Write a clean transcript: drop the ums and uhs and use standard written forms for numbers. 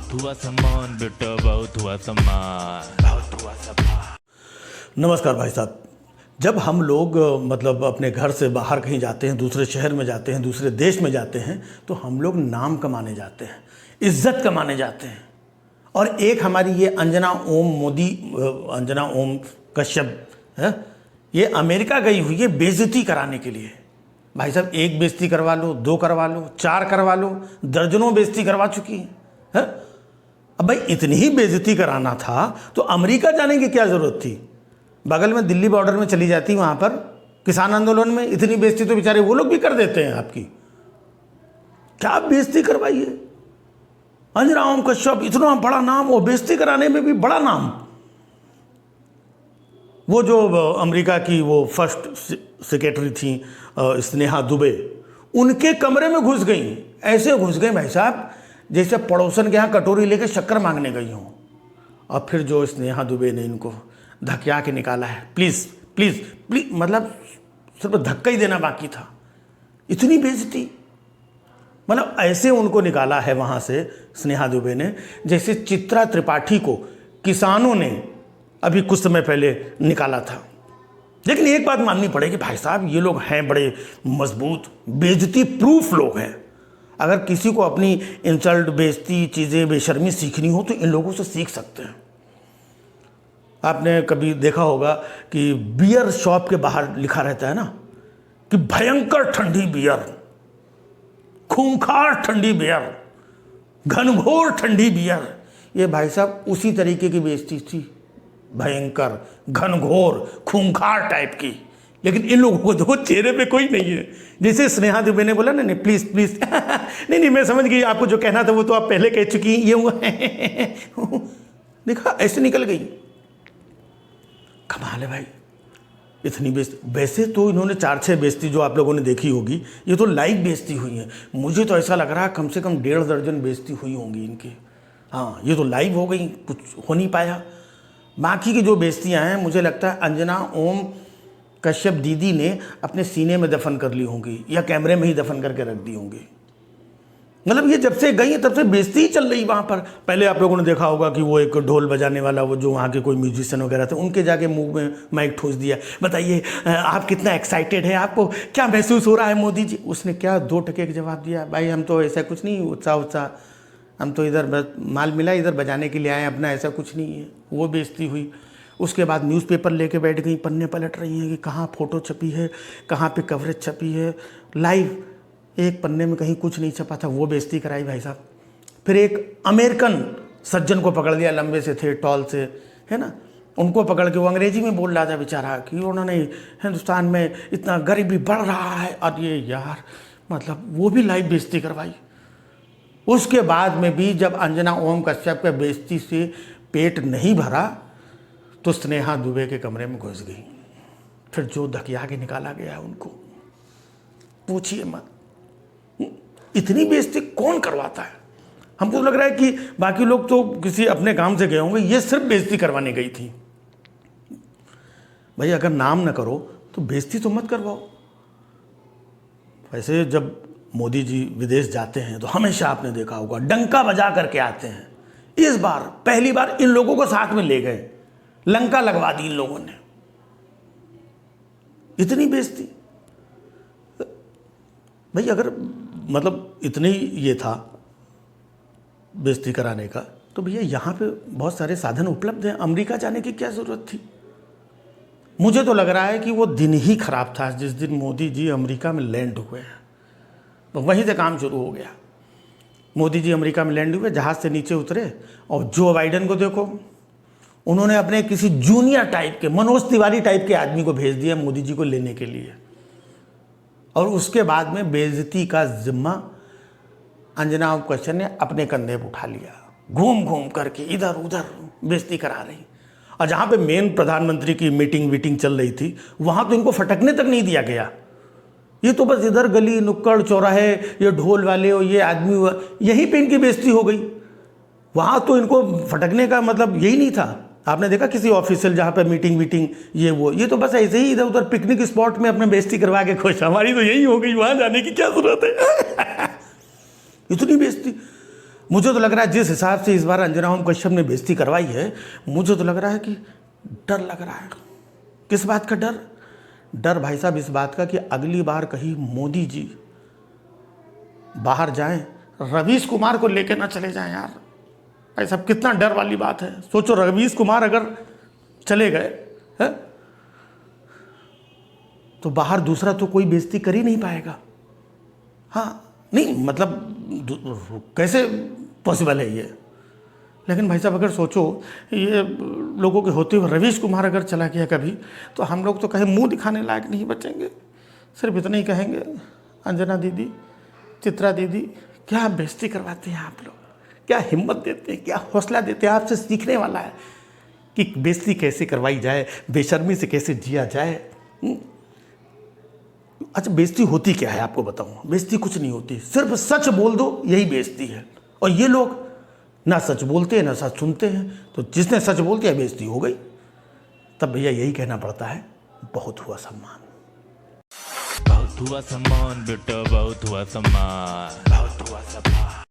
बहुत हुआ सामान बेटा, बहुत हुआ सामान, बहुत हुआ सामान। नमस्कार भाई साहब। जब हम लोग मतलब अपने घर से बाहर कहीं जाते हैं, दूसरे शहर में जाते हैं, दूसरे देश में जाते हैं, तो हम लोग नाम कमाने जाते हैं, इज्जत कमाने जाते हैं। और एक हमारी ये अंजना ओम कश्यप है, ये अमेरिका गई हुई है बेइज्जती कराने के लिए। भाई साहब, एक बेइज्जती करवा लो, दो करवा लो, चार करवा लो, दर्जनों बेइज्जती करवा चुकी है। अब भाई इतनी ही बेइज्जती कराना था तो अमेरिका जाने की क्या ज़रूरत थी? बगल में दिल्ली बॉर्डर में चली जाती, वहाँ पर किसान आंदोलन में इतनी बेइज्जती तो बेचारे वो लोग भी कर देते हैं आपकी। क्या बेइज्जती करवाई है? अंजना ओम कश्यप इतना बड़ा नाम, और बेइज्जती कराने में भी बड़ा नाम। वो जो अमेरिका की वो फर्स्ट सेक्रेटरी थी स्नेहा दुबे, उनके कमरे में घुस गई। ऐसे घुस गई भाई साहब जैसे पड़ोसन के यहाँ कटोरी लेके शक्कर मांगने गई हूँ। और फिर जो स्नेहा दुबे ने इनको धकिया के निकाला है, प्लीज़ प्लीज़ प्लीज़, मतलब सिर्फ धक्का ही देना बाकी था। इतनी बेइज्जती, मतलब ऐसे उनको निकाला है वहाँ से स्नेहा दुबे ने, जैसे चित्रा त्रिपाठी को किसानों ने अभी कुछ समय पहले निकाला था। लेकिन एक बात माननी पड़ेगी भाई साहब, ये लोग हैं बड़े मजबूत, बेइज्जती प्रूफ लोग हैं। अगर किसी को अपनी इंसल्ट, बेइज्जती, चीज़ें, बेशर्मी सीखनी हो तो इन लोगों से सीख सकते हैं। आपने कभी देखा होगा कि बियर शॉप के बाहर लिखा रहता है ना कि भयंकर ठंडी बियर, खूंखार ठंडी बियर, घनघोर ठंडी बियर। ये भाई साहब उसी तरीके की बेइज्जती थी, भयंकर, घनघोर, खूंखार टाइप की। लेकिन इन लोगों को देखो चेहरे पे कोई नहीं है। जैसे स्नेहा दुबे ने बोला ना, नहीं प्लीज़ प्लीज़ नहीं मैं समझ गई, आपको जो कहना था वो तो आप पहले कह चुकी हैं, ये हुआ देखा ऐसे निकल गई। कमाल है भाई, इतनी बेइज्जती। वैसे तो इन्होंने 4-6 बेइज्जती जो आप लोगों ने देखी होगी, ये तो लाइव बेइज्जती हुई है। मुझे तो ऐसा लग रहा है कम से कम 1.5 दर्जन बेइज्जती हुई होंगी इनकी। हाँ, ये तो लाइव हो गई, कुछ हो नहीं पाया। बाकी की जो बेइज्जतियाँ हैं, मुझे लगता है अंजना ओम कश्यप दीदी ने अपने सीने में दफन कर ली होंगी, या कैमरे में ही दफन करके रख दी होंगी। मतलब ये जब से गई है तब से बेइज्जती ही चल रही वहाँ पर। पहले आप लोगों ने देखा होगा कि वो एक ढोल बजाने वाला, वो जो वहाँ के कोई म्यूजिशियन वगैरह थे, उनके जाके मुंह में माइक ठूस दिया। बताइए आप कितना एक्साइटेड है, आपको क्या महसूस हो रहा है मोदी जी? उसने क्या 2 टके का जवाब दिया, भाई हम तो ऐसा कुछ नहीं, उत्साह, हम तो इधर बस माल मिला इधर बजाने के लिए आए, अपना ऐसा कुछ नहीं है। वो बेइज्जती हुई। उसके बाद न्यूज़पेपर लेके बैठ गई, पन्ने पलट रही हैं कि कहाँ फ़ोटो छपी है, कहाँ पे कवरेज छपी है। लाइव एक पन्ने में कहीं कुछ नहीं छपा था, वो बेइज्जती कराई भाई साहब। फिर एक अमेरिकन सज्जन को पकड़ लिया, लंबे से थे, टॉल से, है ना, उनको पकड़ के वो अंग्रेजी में बोल रहा था बेचारा कि उन्होंने हिंदुस्तान में इतना गरीबी बढ़ रहा है। और ये यार मतलब वो भी लाइव बेइज्जती करवाई। उसके बाद में भी जब अंजना ओम कश्यप के बेइज्जती से पेट नहीं भरा तो स्नेहा दुबे के कमरे में घुस गई। फिर जो धकिया के निकाला गया उनको पूछिए मत। इतनी बेइज्जती कौन करवाता है? हमको लग रहा है कि बाकी लोग तो किसी अपने काम से गए होंगे, ये सिर्फ बेइज्जती करवाने गई थी। भाई अगर नाम न करो तो बेइज्जती तो मत करवाओ। वैसे जब मोदी जी विदेश जाते हैं तो हमेशा आपने देखा होगा डंका बजा करके आते हैं। इस बार पहली बार इन लोगों को साथ में ले गए, लंका लगवा दी इन लोगों ने। इतनी बेइज्जती भाई, अगर मतलब इतनी ये था बेइज्जती कराने का, तो भैया यहाँ पे बहुत सारे साधन उपलब्ध हैं, अमेरिका जाने की क्या ज़रूरत थी? मुझे तो लग रहा है कि वो दिन ही खराब था जिस दिन मोदी जी अमेरिका में लैंड हुए हैं। तो वहीं से काम शुरू हो गया। मोदी जी अमेरिका में लैंड हुए, जहाज़ से नीचे उतरे, और जो बाइडेन को देखो, उन्होंने अपने किसी जूनियर टाइप के, मनोज तिवारी टाइप के आदमी को भेज दिया मोदी जी को लेने के लिए। और उसके बाद में बेइज्जती का जिम्मा अंजना ओम कश्यप ने अपने कंधे पर उठा लिया, घूम घूम करके इधर उधर बेइज्जती करा रही। और जहाँ पे मेन प्रधानमंत्री की मीटिंग चल रही थी, वहाँ तो इनको फटकने तक नहीं दिया गया। ये तो बस इधर गली नुक्कड़ चौराहे, ये ढोल वाले और ये आदमी, यहीं पे इनकी बेइज्जती हो गई। वहाँ तो इनको फटकने का मतलब यही नहीं था। आपने देखा किसी ऑफिशियल जहाँ पे मीटिंग ये तो बस ऐसे ही इधर उधर पिकनिक स्पॉट में अपने बेइज्जती करवा के खुश। हमारी तो यही हो गई, वहाँ जाने की क्या जरूरत है इतनी बेइज्जती। मुझे तो लग रहा है जिस हिसाब से इस बार अंजना ओम कश्यप ने बेइज्जती करवाई है, मुझे तो लग रहा है कि डर लग रहा है। किस बात का डर? डर भाई साहब इस बात का कि अगली बार कहीं मोदी जी बाहर जाएं, रवीश कुमार को लेके ना चले जाएं यार। भाई साहब कितना डर वाली बात है। सोचो रवीश कुमार अगर चले गए है तो बाहर दूसरा तो कोई बेइज्जती कर ही नहीं पाएगा। हाँ नहीं मतलब कैसे पॉसिबल है ये। लेकिन भाई साहब अगर सोचो ये लोगों के होते हुए रवीश कुमार अगर चला गया कभी, तो हम लोग तो कहीं मुंह दिखाने लायक नहीं बचेंगे। सिर्फ इतना ही कहेंगे, अंजना दीदी, चित्रा दीदी, क्या बेइज्जती करवाते हैं आप लोग, क्या हिम्मत देते हैं, क्या हौसला देते हैं। आपसे सीखने वाला है कि बेइज्जती कैसे करवाई जाए, बेशर्मी से कैसे जिया जाए। अच्छा बेइज्जती होती क्या है आपको बताऊं? बेइज्जती कुछ नहीं होती, सिर्फ सच बोल दो, यही बेइज्जती है। और ये लोग ना सच बोलते हैं ना सच सुनते हैं, तो जिसने सच बोल दिया बेइज्जती हो गई। तब भैया यही कहना पड़ता है, बहुत हुआ सम्मान। बहुत हुआ सम्मान बेटा, बहुत हुआ सम्मान, बहुत हुआ सम्मान।